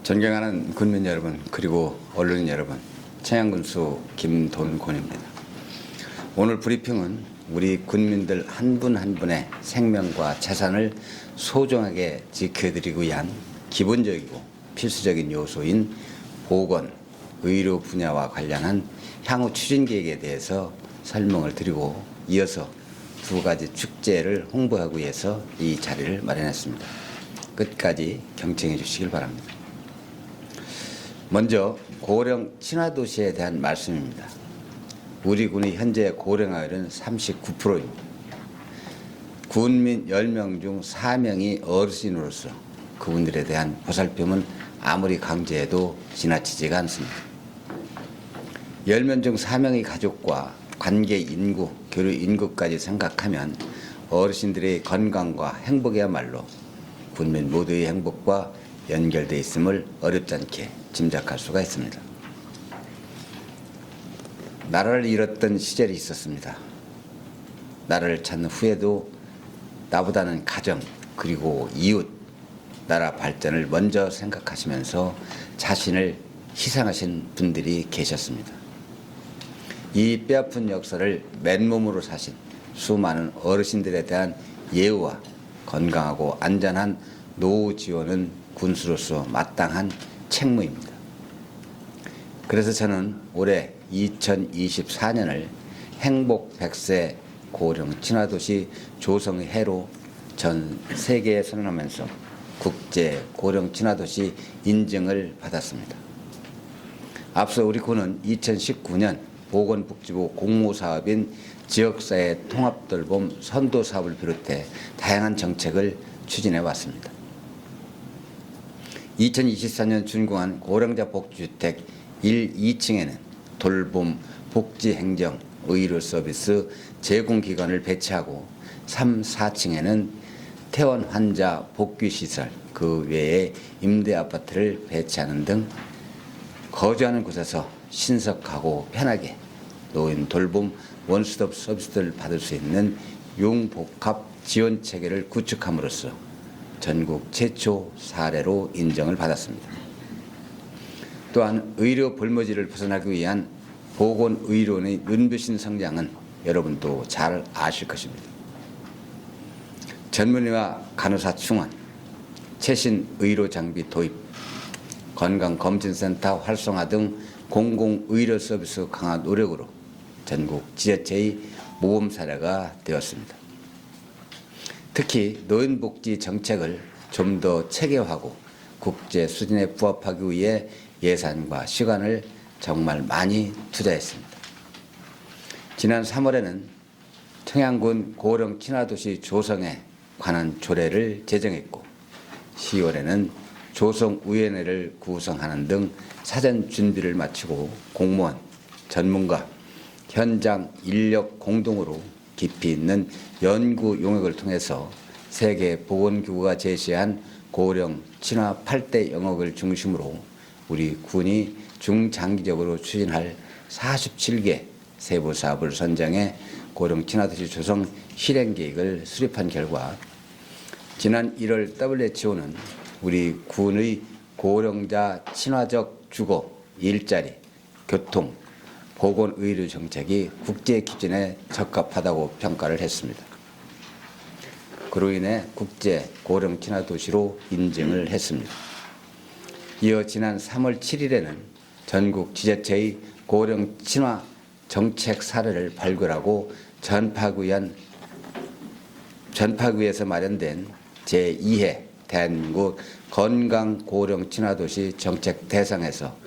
존경하는 군민 여러분, 그리고 언론인 여러분, 청양군수 김돈곤입니다. 오늘 브리핑은 우리 군민들 한 분 한 분의 생명과 재산을 소중하게 지켜드리기 위한 기본적이고 필수적인 요소인 보건, 의료 분야와 관련한 향후 추진 계획에 대해서 설명을 드리고, 이어서 두 가지 축제를 홍보하기 위해서 이 자리를 마련했습니다. 끝까지 경청해 주시길 바랍니다. 먼저 고령 친화도시에 대한 말씀입니다. 우리 군의 현재 고령화율은 39%입니다. 군민 10명 중 4명이 어르신으로서 그분들에 대한 보살핌은 아무리 강조해도 지나치지가 않습니다. 10명 중 4명의 가족과 관계 인구, 교류 인구까지 생각하면 어르신들의 건강과 행복이야말로 군민 모두의 행복과 연결되어 있음을 어렵지 않게 짐작할 수가 있습니다. 나라를 잃었던 시절이 있었습니다. 나라를 찾는 후에도 나보다는 가정, 그리고 이웃, 나라 발전을 먼저 생각하시면서 자신을 희생하신 분들이 계셨습니다. 이 뼈아픈 역사를 맨몸으로 사신 수많은 어르신들에 대한 예우와 건강하고 안전한 노후 지원은 군수로서 마땅한 책무입니다. 그래서 저는 올해 2024년을 행복 100세 고령 친화도시 조성의 해로 전 세계에 선언하면서 국제 고령 친화도시 인증을 받았습니다. 앞서 우리 군은 2019년 보건복지부 공모사업인 지역사회 통합돌봄 선도사업을 비롯해 다양한 정책을 추진해 왔습니다. 2024년 준공한 고령자 복지주택 1, 2층에는 돌봄, 복지행정, 의료서비스 제공기관을 배치하고 3, 4층에는 퇴원 환자 복귀시설, 그 외에 임대아파트를 배치하는 등 거주하는 곳에서 신속하고 편하게 노인 돌봄 원스톱 서비스를 받을 수 있는 융복합 지원체계를 구축함으로써 전국 최초 사례로 인정을 받았습니다. 또한 의료 볼모지를 벗어나기 위한 보건의료원의 눈부신 성장은 여러분도 잘 아실 것입니다. 전문의와 간호사 충원, 최신 의료 장비 도입, 건강검진센터 활성화 등 공공의료 서비스 강화 노력으로 전국 지자체의 모범 사례가 되었습니다. 특히 노인복지 정책을 좀 더 체계화하고 국제 수준에 부합하기 위해 예산과 시간을 정말 많이 투자했습니다. 지난 3월에는 청양군 고령 친화도시 조성에 관한 조례를 제정했고, 10월에는 조성위원회를 구성하는 등 사전 준비를 마치고 공무원, 전문가, 현장 인력 공동으로 깊이 있는 연구 용역을 통해서 세계보건기구가 제시한 고령 친화 8대 영역을 중심으로 우리 군이 중장기적으로 추진할 47개 세부 사업을 선정해 고령 친화도시 조성 실행 계획을 수립한 결과, 지난 1월 WHO는 우리 군의 고령자 친화적 주거, 일자리, 교통, 보건의료 정책이 국제 기준에 적합하다고 평가를 했습니다. 그로 인해 국제 고령 친화 도시로 인증을 했습니다. 이어 지난 3월 7일에는 전국 지자체의 고령 친화 정책 사례를 발굴하고 전파하기 위해서 마련된 제2회 대한민국 건강 고령 친화 도시 정책 대상에서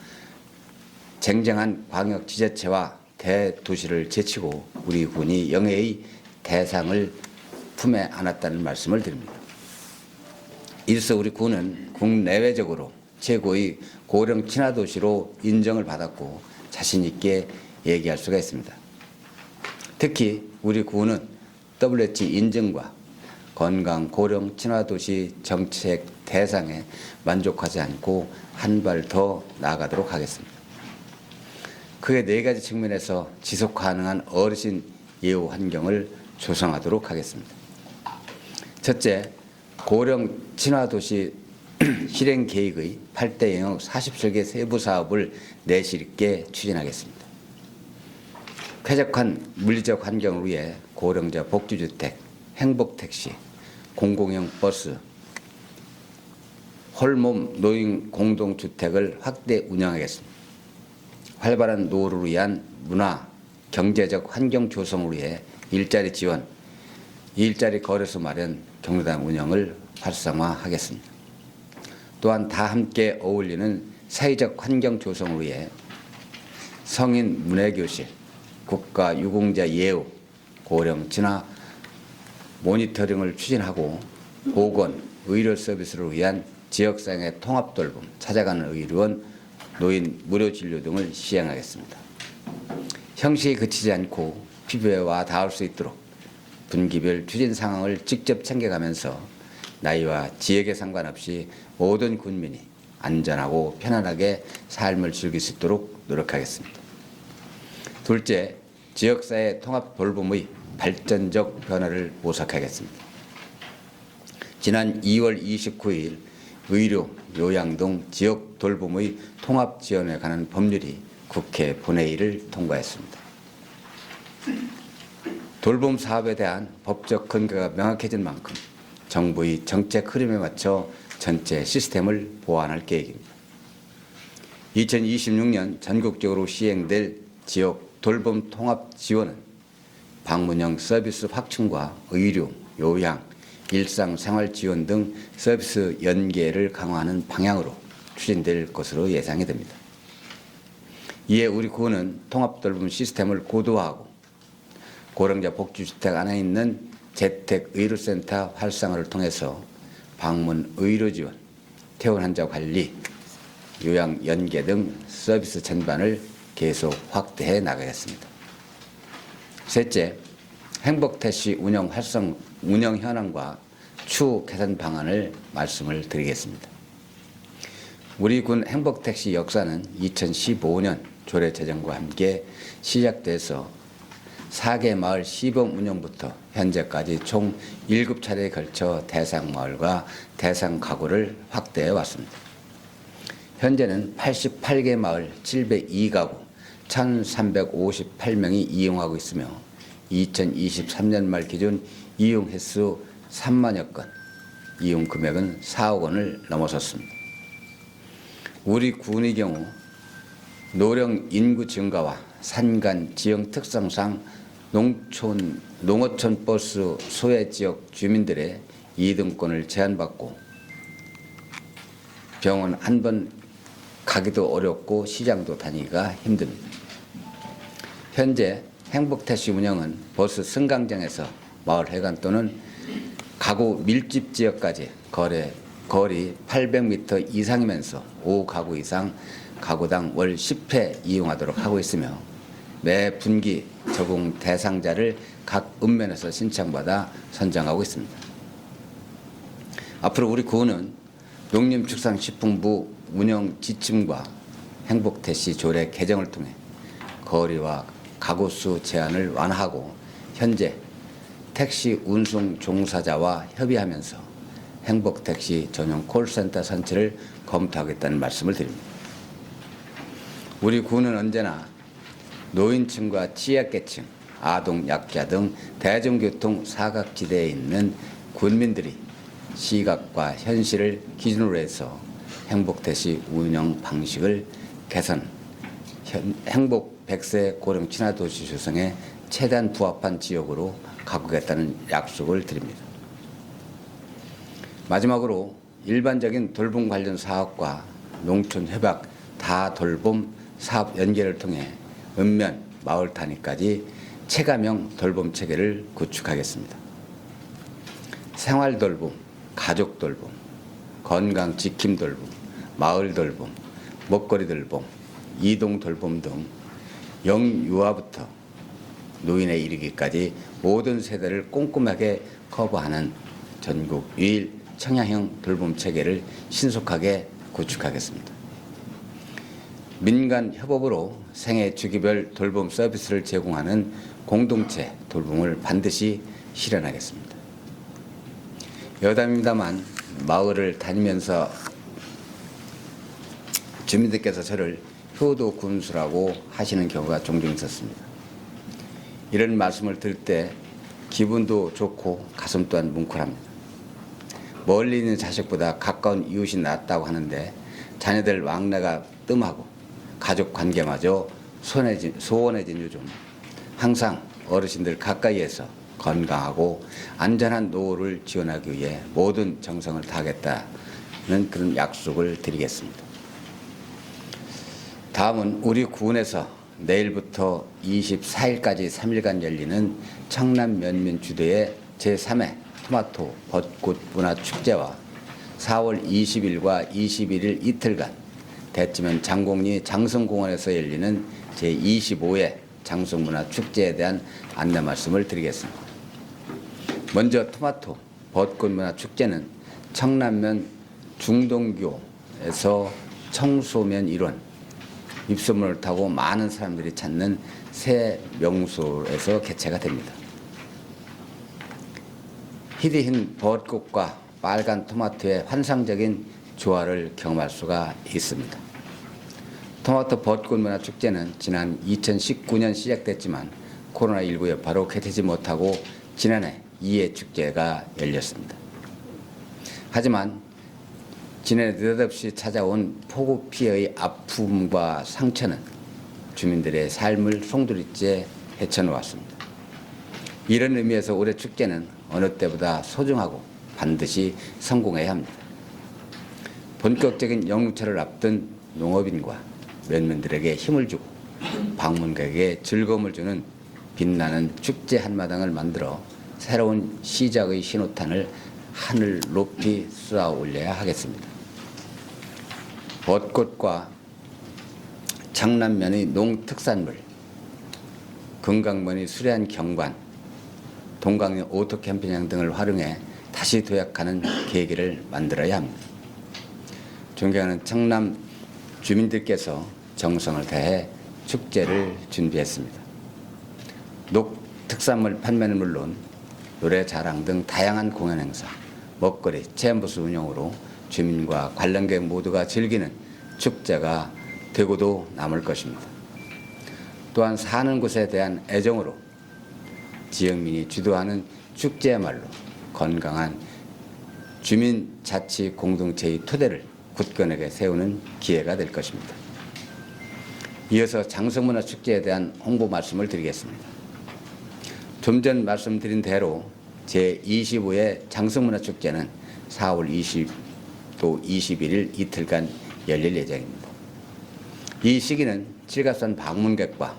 쟁쟁한 광역 지자체와 대도시를 제치고 우리 군이 영예의 대상을 품에 안았다는 말씀을 드립니다. 이로써 우리 군은 국내외적으로 최고의 고령 친화 도시로 인정을 받았고 자신 있게 얘기할 수가 있습니다. 특히 우리 군은 WHO 인증과 건강 고령 친화도시 정책 대상에 만족하지 않고 한 발 더 나아가도록 하겠습니다. 크게 4가지 측면에서 지속 가능한 어르신 예우 환경을 조성하도록 하겠습니다. 첫째, 고령 친화도시 실행 계획의 8대 영역 40설계 세부 사업을 내실 있게 추진하겠습니다. 쾌적한 물리적 환경을 위해 고령자 복지주택, 행복택시, 공공형 버스, 홀몸 노인 공동주택을 확대 운영하겠습니다. 활발한 노후를 위한 문화, 경제적 환경 조성을 위해 일자리 지원, 일자리 거래소 마련, 경로당 운영을 활성화하겠습니다. 또한 다 함께 어울리는 사회적 환경 조성을 위해 성인 문해교실, 국가 유공자 예우, 고령 친화 모니터링을 추진하고 보건, 의료 서비스를 위한 지역사회의 통합 돌봄, 찾아가는 의료원, 노인 무료 진료 등을 시행하겠습니다. 형식에 그치지 않고 피부에 와 닿을 수 있도록 분기별 추진 상황을 직접 챙겨가면서 나이와 지역에 상관없이 모든 국민이 안전하고 편안하게 삶을 즐길 수 있도록 노력하겠습니다. 둘째, 지역사회 통합 돌봄의 발전적 변화를 모색하겠습니다. 지난 2월 29일 의료, 요양 등 지역 돌봄의 통합 지원에 관한 법률이 국회 본회의를 통과했습니다. 돌봄 사업에 대한 법적 근거가 명확해진 만큼 정부의 정책 흐름에 맞춰 전체 시스템을 보완할 계획입니다. 2026년 전국적으로 시행될 지역 돌봄 통합 지원은 방문형 서비스 확충과 의료, 요양, 일상생활 지원 등 서비스 연계를 강화하는 방향으로 추진될 것으로 예상이 됩니다. 이에 우리 구는 통합돌봄 시스템을 고도화하고 고령자 복지주택 안에 있는 재택의료센터 활성화를 통해서 방문 의료 지원, 퇴원 환자 관리, 요양 연계 등 서비스 전반을 계속 확대해 나가겠습니다. 셋째, 행복택시 운영 현황과 추후 개선 방안을 말씀을 드리겠습니다. 우리 군 행복택시 역사는 2015년 조례 제정과 함께 시작돼서 4개 마을 시범 운영부터 현재까지 총 7차례에 걸쳐 대상 마을과 대상 가구를 확대해 왔습니다. 현재는 88개 마을 702가구 1,358명이 이용하고 있으며 2023년 말 기준 이용 횟수 3만여 건, 이용 금액은 4억 원을 넘어섰습니다. 우리 군의 경우 노령 인구 증가와 산간 지형 특성상 농어촌 버스 소외 지역 주민들의 이동권을 제한받고 병원 한 번 가기도 어렵고 시장도 다니기가 힘듭니다. 현재 행복택시 운영은 버스 승강장에서 마을 회관 또는 가구 밀집 지역까지 거리 800m 이상이면서 5가구 이상 가구당 월 10회 이용하도록 하고 있으며 매 분기 적용 대상자를 각 읍면에서 신청받아 선정하고 있습니다. 앞으로 우리 구는 농림축산식품부 운영 지침과 행복택시 조례 개정을 통해 거리와 가구수 제한을 완화하고 현재 택시 운송 종사자와 협의하면서 행복택시 전용 콜센터 설치를 검토하겠다는 말씀을 드립니다. 우리 구는 언제나 노인층과 취약계층, 아동, 약자 등 대중교통 사각지대에 있는 군민들이 시각과 현실을 기준으로 해서 행복택시 운영 방식을 개선, 행복 100세 고령 친화도시 조성에 최대한 부합한 지역으로 가꾸겠다는 약속을 드립니다. 마지막으로 일반적인 돌봄 관련 사업과 농촌 협약 다돌봄 사업 연계를 통해 읍면, 마을 단위까지 체감형 돌봄 체계를 구축하겠습니다. 생활 돌봄, 가족 돌봄, 건강 지킴 돌봄, 마을 돌봄, 먹거리 돌봄, 이동 돌봄 등 영유아부터 노인에 이르기까지 모든 세대를 꼼꼼하게 커버하는 전국 유일 청약형 돌봄 체계를 신속하게 구축하겠습니다. 민간 협업으로 생애 주기별 돌봄 서비스를 제공하는 공동체 돌봄을 반드시 실현하겠습니다. 여담입니다만 마을을 다니면서 주민들께서 저를 효도 군수라고 하시는 경우가 종종 있었습니다. 이런 말씀을 들을 때 기분도 좋고 가슴 또한 뭉클합니다. 멀리 있는 자식보다 가까운 이웃이 낫다고 하는데 자녀들 왕래가 뜸하고 가족 관계마저 소원해진 요즘 항상 어르신들 가까이에서 건강하고 안전한 노후를 지원하기 위해 모든 정성을 다하겠다는 그런 약속을 드리겠습니다. 다음은 우리 구원에서 내일부터 24일까지 3일간 열리는 청남 면민 주도의 제3회 토마토 벚꽃 문화축제와 4월 20일과 21일 이틀간 대치면 장곡리 장성공원에서 열리는 제25회 장성문화축제에 대한 안내 말씀을 드리겠습니다. 먼저 토마토 벚꽃 문화축제는 청남면 중동교에서 청소면 일원 입소문을 타고 많은 사람들이 찾는 새 명소에서 개최가 됩니다. 희디흰 벚꽃과 빨간 토마토의 환상적인 조화를 경험할 수가 있습니다. 토마토 벚꽃 문화축제는 지난 2019년 시작됐지만 코로나19 여파로 개최지 못하고 지난해 2회 축제가 열렸습니다. 하지만 지난해 느닷없이 찾아온 폭우 피해의 아픔과 상처는 주민들의 삶을 송두리째 헤쳐놓았습니다. 이런 의미에서 올해 축제는 어느 때보다 소중하고 반드시 성공해야 합니다. 본격적인 영유차를 앞둔 농업인과 면민들에게 힘을 주고 방문객에게 즐거움을 주는 빛나는 축제 한마당을 만들어 새로운 시작의 신호탄을 하늘 높이 쏘아 올려야 하겠습니다. 벚꽃과 청남면의 농특산물, 금강면의 수려한 경관, 동강의 오토캠핑장 등을 활용해 다시 도약하는 계기를 만들어야 합니다. 존경하는 청남 주민들께서 정성을 다해 축제를 준비했습니다. 농특산물 판매는 물론 노래 자랑 등 다양한 공연 행사, 먹거리, 체험부스 운영으로 주민과 관람객 모두가 즐기는 축제가 되고도 남을 것입니다. 또한 사는 곳에 대한 애정으로 지역민이 주도하는 축제야말로 건강한 주민자치 공동체의 토대를 굳건하게 세우는 기회가 될 것입니다. 이어서 장성문화축제에 대한 홍보 말씀을 드리겠습니다. 좀 전 말씀드린 대로 제25회 장성문화축제는 4월 20 또 21일 이틀간 열릴 예정입니다. 이 시기는 칠갑산 방문객과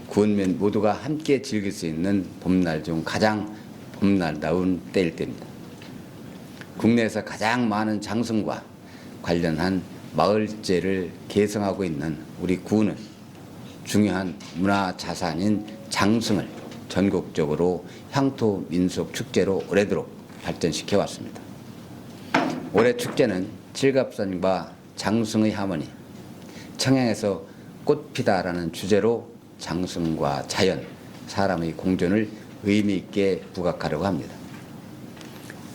구원민 모두가 함께 즐길 수 있는 봄날 중 가장 봄날다운 때일 때입니다. 국내에서 가장 많은 장성과 관련한 마을제를 개성하고 있는 우리 구는 중요한 문화자산인 장승을 전국적으로 향토 민속 축제로 오래도록 발전시켜 왔습니다. 올해 축제는 칠갑산과 장승의 하모니, 청양에서 꽃피다라는 주제로 장승과 자연, 사람의 공존을 의미 있게 부각하려고 합니다.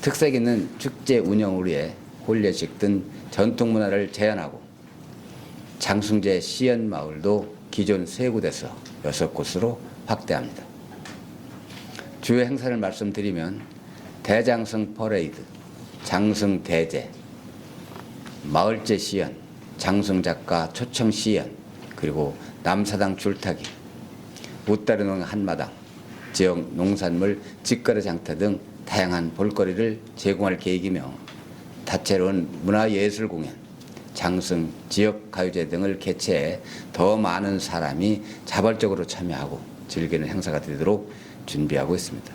특색 있는 축제 운영을 위해 혼례식 등 전통 문화를 재현하고 장승제 시연 마을도 기존 3곳에서 6곳으로 확대합니다. 주요 행사를 말씀드리면 대장승 퍼레이드, 장승 대제, 마을제 시연, 장승 작가 초청 시연, 그리고 남사당 줄타기, 웃다리농 한마당, 지역 농산물 직거래 장터 등 다양한 볼거리를 제공할 계획이며 다채로운 문화예술 공연, 장승 지역 가요제 등을 개최해 더 많은 사람이 자발적으로 참여하고 즐기는 행사가 되도록 준비하고 있습니다.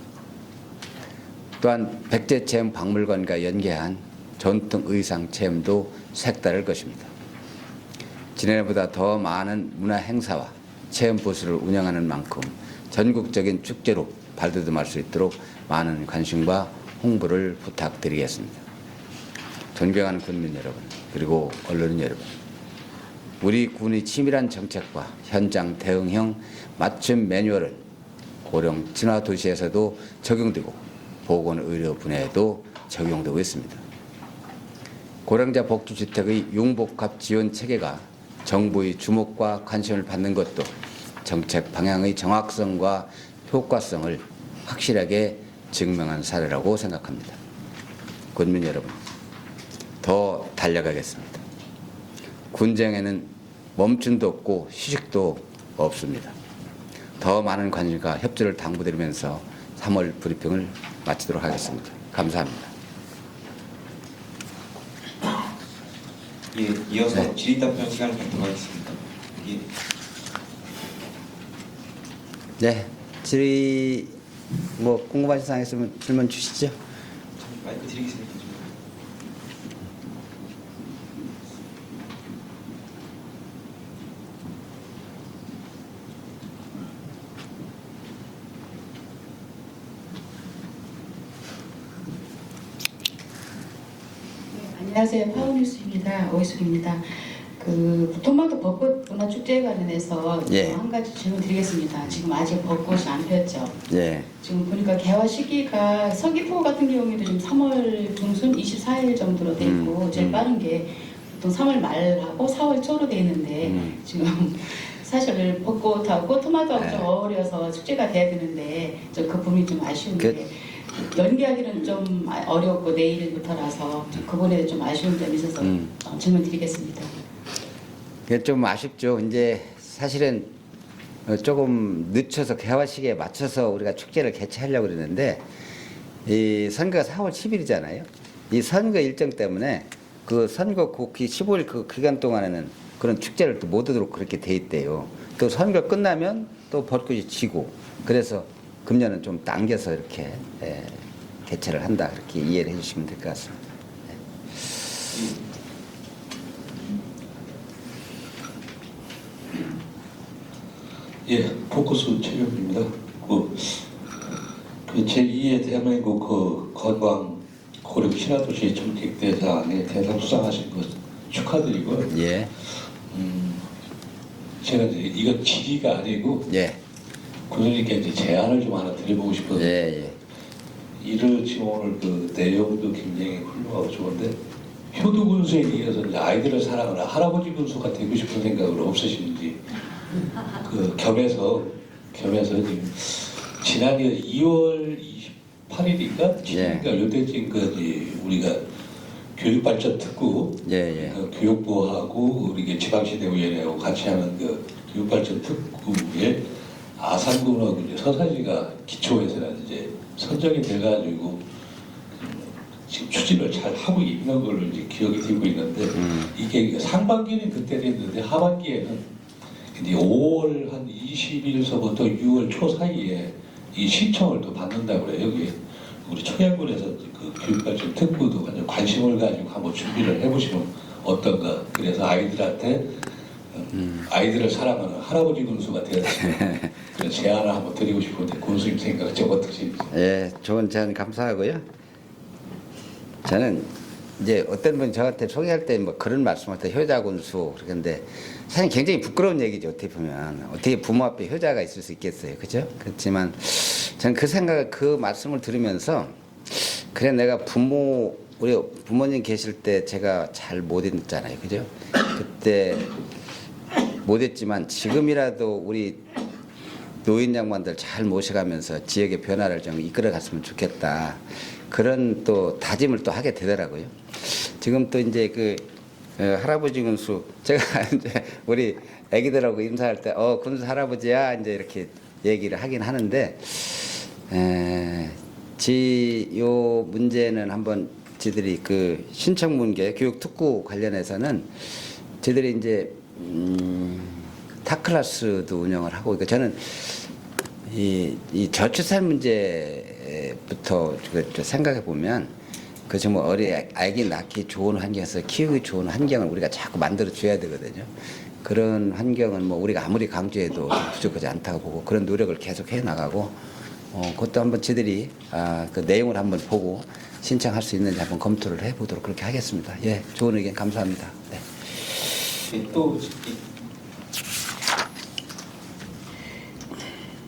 또한 백제체험 박물관과 연계한 전통 의상 체험도 색다를 것입니다. 지난해보다 더 많은 문화 행사와 체험 부스를 운영하는 만큼 전국적인 축제로 발돋움할 수 있도록 많은 관심과 홍보를 부탁드리겠습니다. 존경하는 군민 여러분, 그리고 언론인 여러분, 우리 군의 치밀한 정책과 현장 대응형 맞춤 매뉴얼은 고령 진화 도시에서도 적용되고 보건의료 분야에도 적용되고 있습니다. 고령자 복지주택의 융복합 지원 체계가 정부의 주목과 관심을 받는 것도 정책 방향의 정확성과 효과성을 확실하게 증명한 사례라고 생각합니다. 군민 여러분, 더 달려가겠습니다. 군정에는 멈춤도 없고 휴식도 없습니다. 더 많은 관심과 협조를 당부드리면서 3월 브리핑을 마치도록 하겠습니다. 감사합니다. 예, 이어서 질의답변 시간을 갖도록 하겠습니다. 예. 네, 질의 궁금하신 사항 있으면 질문 주시죠. 마이크 드리겠습니다. 안녕하세요. 파워뉴스입니다. 오이숙입니다. 토마토 벚꽃 문화축제에 관련해서 예. 한 가지 질문 드리겠습니다. 지금 아직 벚꽃이 안 폈죠? 예. 지금 보니까 개화 시기가 서귀포 같은 경우에도 지금 3월 중순 24일 정도로 돼 있고 제일 빠른 게 보통 3월 말하고 4월 초로 돼 있는데 지금 사실 벚꽃하고 토마토하고 좀 어울려서 축제가 돼야 되는데 그 부분이 좀 아쉬운데 연기하기는 좀 어렵고 내일부터라서 그 부분에 좀 아쉬운 점이 있어서 질문 드리겠습니다. 그게 좀 아쉽죠. 이제 사실은 조금 늦춰서 개화 시기에 맞춰서 우리가 축제를 개최하려고 그러는데 이 선거가 4월 10일이잖아요. 이 선거 일정 때문에 그 선거 국기 15일 그 기간 동안에는 그런 축제를 또 못 하도록 그렇게 돼 있대요. 또 선거 끝나면 또 벚꽃이 지고 그래서 금년은 좀 당겨서 이렇게 개최를 한다 그렇게 이해를 해주시면 될 것 같습니다. 예, 포커스 최경입니다. 제2의 대한민국 관광 고령 신화도시 정책대상에 대상 수상하신 것 축하드리고요. 예. 제가 이제 이건 질의가 아니고 예. 군수님께 이제 제안을 좀 하나 드려보고 싶어서 예. 이를 지금 오늘 그 내용도 굉장히 훌륭하고 좋은데 효도 군수에 이어서 이제 아이들을 사랑하는 할아버지 군수가 되고 싶은 생각을 없으신지 겸해서 지금 지난해 2월 28일인가 7일인가 요때쯤까지 우리가 교육발전 특구 교육부하고 우리 지방시대위원회하고 같이 하는 그 교육발전 특구에 아산군하고 이제 서산시가 기초에서는 이제 선정이 돼가지고 지금 추진을 잘 하고 있는 걸로 이제 기억이 되고 있는데 이게 상반기는 그때 됐는데 하반기에는 이제 5월 한 20일서부터 6월 초 사이에 이 신청을 또 받는다고 그래요. 여기 우리 청양군에서 그 교육발전 특구도 완전 관심을 가지고 한번 준비를 해보시면 어떤가. 그래서 아이들한테 아이들을 사랑하는 할아버지 군수가 되어서 그런 제안을 한번 드리고 싶은데 군수님 생각은 좀 어떠신지. 예, 좋은 제안 감사하고요. 저는 이제 어떤 분이 저한테 소개할 때 그런 말씀할 때 효자 군수 그런데 사실 굉장히 부끄러운 얘기죠. 어떻게 보면 어떻게 부모 앞에 효자가 있을 수 있겠어요, 그죠? 그렇지만 저는 그 말씀을 들으면서 그래 내가 우리 부모님 계실 때 제가 잘 못했잖아요, 그죠? 그때 못했지만 지금이라도 우리 노인 양반들 잘 모셔가면서 지역의 변화를 좀 이끌어갔으면 좋겠다. 그런 또 다짐을 또 하게 되더라고요. 지금 또 이제 할아버지 군수 제가 이제 우리 애기들하고 인사할 때 군수 할아버지야 이제 이렇게 얘기를 하긴 하는데 요 문제는 한번 저희들이 신청 문제 교육 특구 관련해서는 저희들이 이제 타클래스도 운영을 하고 그러니까 저는 이 저출산 문제부터 생각해 보면 정말 아기 낳기 좋은 환경에서 키우기 좋은 환경을 우리가 자꾸 만들어 줘야 되거든요. 그런 환경은 우리가 아무리 강조해도 부족하지 않다고 보고 그런 노력을 계속 해 나가고 그것도 한번 저희들이 그 내용을 한번 보고 신청할 수 있는지 한번 검토를 해보도록 그렇게 하겠습니다. 예, 좋은 의견 감사합니다. 네. 예, 또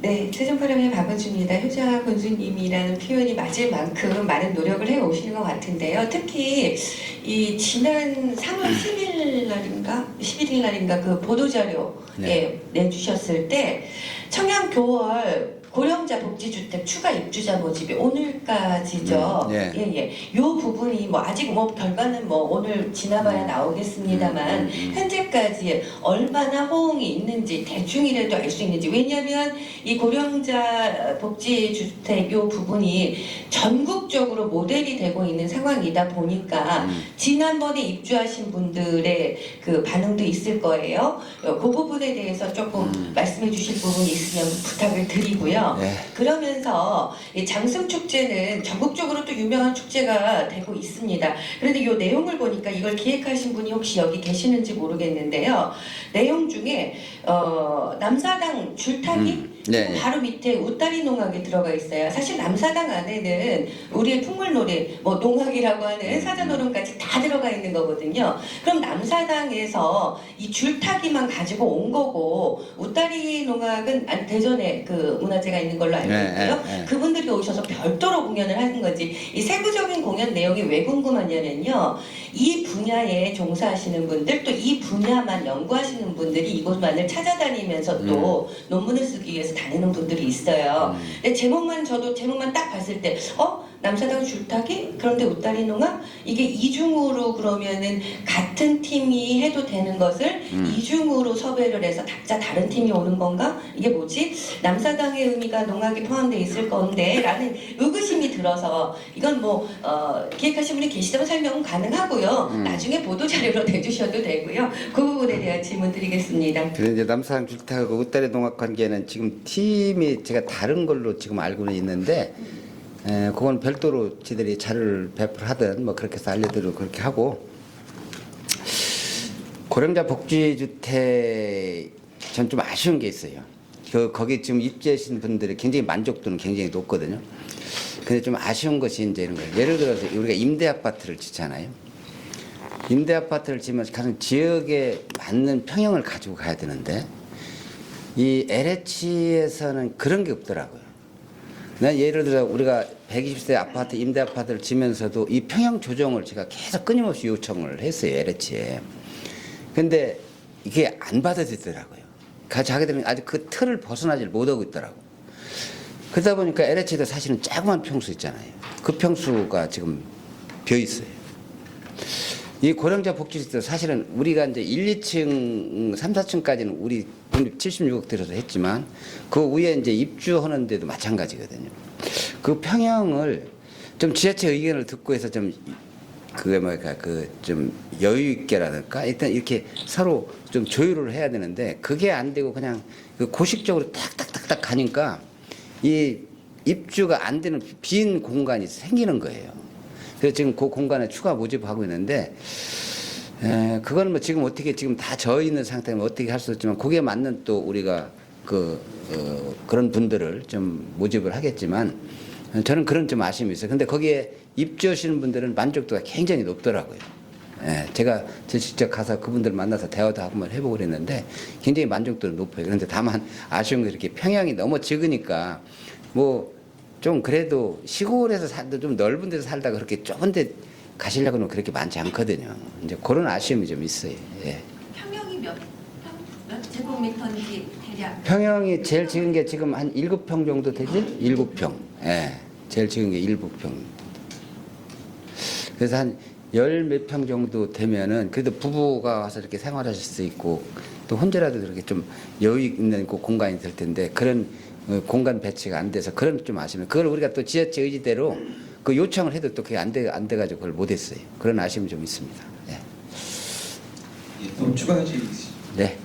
네, 최종파람의 박은주입니다. 효자 군수님이라는 표현이 맞을 만큼 많은 노력을 해오시는 것 같은데요. 특히 이 지난 3월 10일 날인가 11일 날인가 그 보도자료에 네. 내주셨을 때 청양교월 고령자 복지주택 추가 입주자 모집이 오늘까지죠. 네. 예. 요 부분이 뭐 아직 뭐 결과는 뭐 오늘 지나봐야 나오겠습니다만 현재까지 얼마나 호응이 있는지 대충이라도 알 수 있는지. 왜냐하면 이 고령자 복지주택 요 부분이 전국적으로 모델이 되고 있는 상황이다 보니까 지난번에 입주하신 분들의 그 반응도 있을 거예요. 그 부분에 대해서 조금 말씀해 주실 부분이 있으면 부탁을 드리고요. 네. 그러면서 이 장승축제는 전국적으로 또 유명한 축제가 되고 있습니다. 그런데 이 내용을 보니까 이걸 기획하신 분이 혹시 여기 계시는지 모르겠는데요. 내용 중에 남사당 줄타기 네. 바로 밑에 웃다리 농악이 들어가 있어요. 사실 남사당 안에는 우리의 풍물놀이, 뭐 농악이라고 하는 사자노름까지 다 들어가 있는 거거든요. 그럼 남사당에서 이 줄타기만 가지고 온 거고 웃다리 농악은 대전에 그 문화재가 있는 걸로 알고 있고요. 네. 그분들이 오셔서 별도로 공연을 하는 거지. 이 세부적인 공연 내용이 왜 궁금하냐면요. 이 분야에 종사하시는 분들 또 이 분야만 연구하시는 분들이 이곳만을 찾아다니면서 또 논문을 쓰기 위해서 다니는 분들이 있어요. 근데 저도 제목만 딱 봤을 때 남사당 줄타기? 그런데 웃다리 농악? 이게 이중으로 그러면은 같은 팀이 해도 되는 것을 이중으로 섭외를 해서 각자 다른 팀이 오는 건가? 이게 뭐지? 남사당의 의미가 농악이 포함되어 있을 건데 라는 의구심이 들어서 이건 뭐 기획하신 분이 계시다면 설명은 가능하고요. 나중에 보도자료로 내주셔도 되고요. 그 부분에 대한 질문 드리겠습니다. 그런데 이제 남사당 줄타기하고 웃다리 농악 관계는 지금 팀이 제가 다른 걸로 지금 알고는 있는데 그건 별도로 지들이 자료를 배포하든 뭐 그렇게 해서 알려드리고 그렇게 하고 고령자 복지주택 전 좀 아쉬운 게 있어요. 거기 지금 입주하신 분들의 굉장히 만족도는 굉장히 높거든요. 근데 좀 아쉬운 것이 이제 이런 거예요. 예를 들어서 우리가 임대 아파트를 짓잖아요. 임대 아파트를 지으면 가장 지역에 맞는 평형을 가지고 가야 되는데 이 LH에서는 그런 게 없더라고요. 난 예를 들어 우리가 120세 아파트 임대 아파트를 지면서도 이 평형 조정을 제가 계속 끊임없이 요청을 했어요, LH에. 근데 이게 안 받아들더라고요. 자기들은 아직 그 틀을 벗어나질 못하고 있더라고. 그러다 보니까 LH도 사실은 조그만 평수 있잖아요. 그 평수가 지금 비어 있어요. 이 고령자 복지주택 사실은 우리가 이제 1, 2층, 3, 4층까지는 우리 국립 76억 들여서 했지만 그 위에 이제 입주하는데도 마찬가지거든요. 그 평형을 좀 지자체 의견을 듣고 해서 좀 그게 뭐랄까 그 좀 여유 있게라든가 일단 이렇게 서로 좀 조율을 해야 되는데 그게 안 되고 그냥 그 고식적으로 딱딱딱딱 가니까 이 입주가 안 되는 빈 공간이 생기는 거예요. 그래서 지금 그 공간에 추가 모집하고 있는데 그거는 뭐 지금 어떻게 지금 다 져 있는 상태면 어떻게 할 수 없지만 거기에 맞는 또 우리가 그런 분들을 좀 모집을 하겠지만 저는 그런 좀 아쉬움이 있어요. 근데 거기에 입주하시는 분들은 만족도가 굉장히 높더라고요. 제가 직접 가서 그분들 만나서 대화도 한번 해보고 그랬는데 굉장히 만족도는 높아요. 그런데 다만 아쉬운 게 이렇게 평양이 너무 적으니까 뭐 좀 그래도 시골에서 살도 좀 넓은 데서 살다가 그렇게 좁은 데 가시려고는 그렇게 많지 않거든요. 이제 그런 아쉬움이 좀 있어요. 예. 평형이 몇 제곱미터인지 대략? 평형이 제일 적은 게 지금 한 7평 정도 되지? 7평. 예. 제일 적은 게 7평. 그래서 한 10몇 평 정도 되면은 그래도 부부가 와서 이렇게 생활하실 수 있고 또 혼자라도 이렇게 좀 여유 있는 그 공간이 될 텐데 그런 공간 배치가 안 돼서 그런 좀 아쉬움. 그걸 우리가 또 지자체 의지대로 그 요청을 해도 또 그게 안 돼가지고 그걸 못했어요. 그런 아쉬움이 좀 있습니다. 예. 예, 또 추가 질의 있으십니까? 네.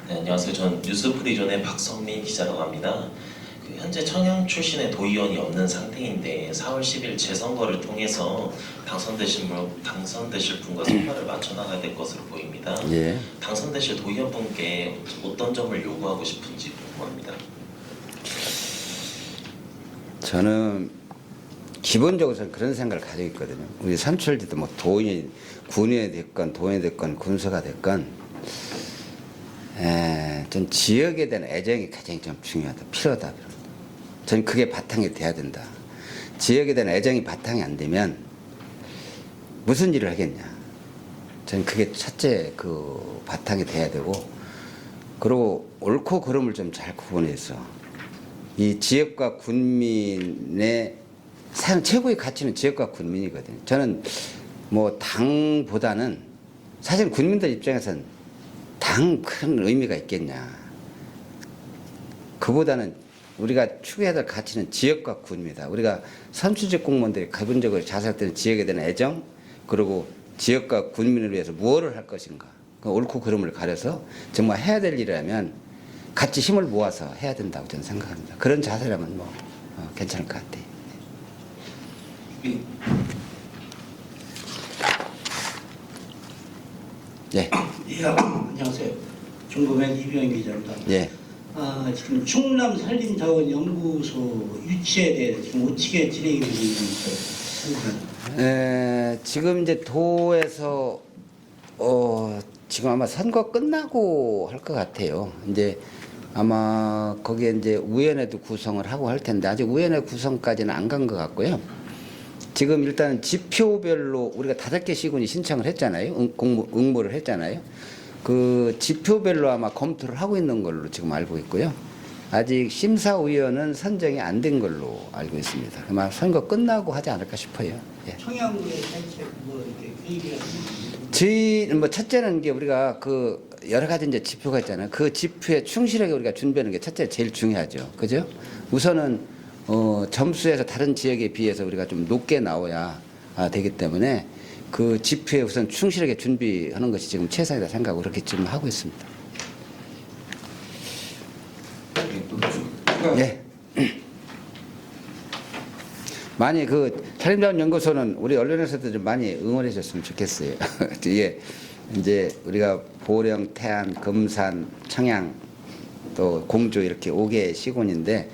네, 안녕하세요. 전 뉴스프리존의 박성민 기자라고 합니다. 그 현재 청양 출신의 도의원이 없는 상태인데 4월 10일 재선거를 통해서 당선되실 분과 손발을 맞춰 나가야 될 것으로 보입니다. 예. 당선되실 도의원분께 어떤 점을 요구하고 싶은지 궁금합니다. 저는 기본적으로 저는 그런 생각을 가지고 있거든요. 우리 선출지도 뭐 도인이 군인이 됐건 도인이 됐건 군수가 됐건 전 지역에 대한 애정이 가장 좀 중요하다. 필요하다. 저는 그게 바탕이 돼야 된다. 지역에 대한 애정이 바탕이 안 되면 무슨 일을 하겠냐. 저는 그게 첫째 그 바탕이 돼야 되고, 그리고 옳고 그름을 좀 잘 구분해서 이 지역과 군민의 사실 최고의 가치는 지역과 군민이거든요. 저는 뭐 당보다는 사실 군민들 입장에서는 당 큰 의미가 있겠냐. 그보다는 우리가 추구해야 될 가치는 지역과 군입니다. 우리가 선출직 공무원들이 기본적으로 자살되는 지역에 대한 애정, 그리고 지역과 군민을 위해서 무엇을 할 것인가. 그 옳고 그름을 가려서 정말 해야 될 일이라면 같이 힘을 모아서 해야 된다고 저는 생각합니다. 그런 자세라면 뭐 괜찮을 것 같아요. 예. 예, 안녕하세요. 중국의 이병희 기자입니다. 예. 지금 충남 산림자원 연구소 유치에 대해 지금 어떻게 진행이 되고 있는지. 지금 이제 도에서 지금 아마 선거 끝나고 할 것 같아요. 이제 아마 거기에 이제 위원회도 구성을 하고 할 텐데 아직 위원회 구성까지는 안 간 것 같고요. 지금 일단 지표별로 우리가 5개 시군이 신청을 했잖아요. 응모를 했잖아요. 그 지표별로 아마 검토를 하고 있는 걸로 지금 알고 있고요. 아직 심사위원은 선정이 안 된 걸로 알고 있습니다. 아마 선거 끝나고 하지 않을까 싶어요. 예. 청양군의 대책 뭐 이렇게 얘기가 저희 뭐 첫째는 게 우리가 그 여러 가지 이제 지표가 있잖아요. 그 지표에 충실하게 우리가 준비하는 게 첫째 제일 중요하죠. 그죠? 우선은 점수에서 다른 지역에 비해서 우리가 좀 높게 나와야 되기 때문에 그 지표에 우선 충실하게 준비하는 것이 지금 최선이다 생각하고 그렇게 지금 하고 있습니다. 예. 많이 그 산림자원연구소는 우리 언론에서도 좀 많이 응원해 줬으면 좋겠어요. 예. 이제 우리가 보령, 태안, 금산, 청양, 또 공주 이렇게 5개 시군인데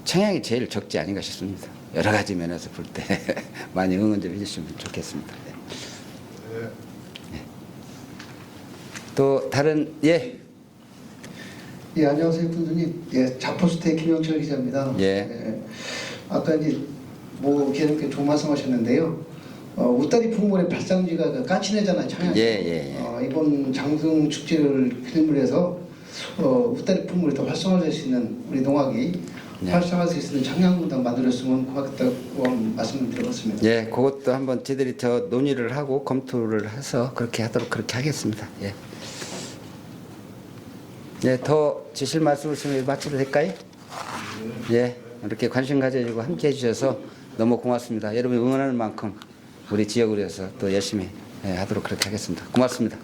청양이 제일 적지 아닌가 싶습니다. 여러 가지 면에서 볼 때 많이 응원 좀 해주시면 좋겠습니다. 네. 네. 또 다른 예. 예, 안녕하세요, 군수님. 예, 자포스테 김영철 기자입니다. 예. 아까 이제 뭐 이렇게 좋은 말씀하셨는데요. 웃다리 풍물의 발상지가 그 까치네잖아요, 청양. 예. 이번 장승 축제를 기념을 해서 웃다리 풍물이 더 활성화될 수 있는 우리 농악이 활성화할 수 있는 청양군당 만들었으면 고맙다고 말씀을 드려봤습니다. 예, 그것도 한번 저희들이 저 논의를 하고 검토를 해서 그렇게 하도록 그렇게 하겠습니다. 예. 예, 더 주실 말씀을 좀 마쳐도 될까요? 예, 이렇게 관심 가져주고 함께 해주셔서 너무 고맙습니다. 여러분이 응원하는 만큼 우리 지역을 위해서 또 열심히 하도록 그렇게 하겠습니다. 고맙습니다.